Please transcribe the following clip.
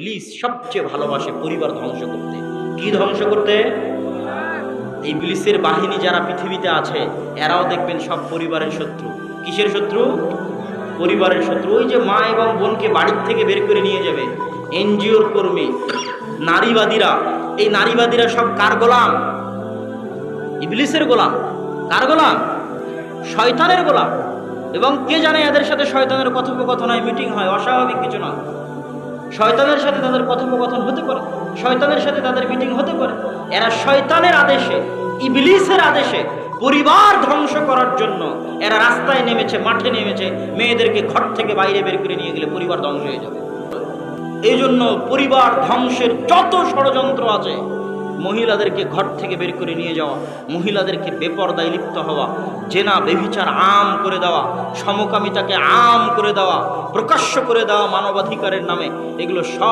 ইবলিস সবচেয়ে ভালোবাসে পরিবার ধ্বংস করতে। কি ধ্বংস করতে? ইবলিসের বাহিনী যারা পৃথিবীতে আছে এরাও দেখবেন সব পরিবারের শত্রু। কিসের শত্রু? পরিবারের শত্রু। ওই যে মা এবং বোনকে বাড়ির থেকে বের করে নিয়ে যাবে এনজিওর কর্মী, নারীবাদীরা, এই নারীবাদীরা সব কার গোলাম? ইবলিসের গোলাম। কার গোলাম? শয়তানের গোলাম। এবং কে জানে এদের সাথে শয়তানের কথোপকথন হয়, মিটিং হয়, অস্বাভাবিক কিছু না। শয়তানের সাথে তাদের কথোপকথন হতে পারে, শয়তানের সাথে তাদের মিটিং হতে পারে। এরা শয়তানের আদেশে, ইবলিসের আদেশে পরিবার ধ্বংস করার জন্য এরা রাস্তায় নেমেছে, মাঠে নেমেছে। মেয়েদেরকে ঘর থেকে বাইরে বের করে নিয়ে গেলে পরিবার ধ্বংস হয়ে যাবে। এই জন্য পরিবার ধ্বংসের যত ষড়যন্ত্র আছে, মহিলাদেরকে ঘর থেকে বের করে নিয়ে যাওয়া, মহিলাদেরকে বেপরদায় লিপ্ত হওয়া, জেনা বেভিচার আম করে দেওয়া, সমকামিতাকে আম করে দেওয়া, প্রকাশ্য করে দেওয়া মানবাধিকারের নামে, এগুলো সব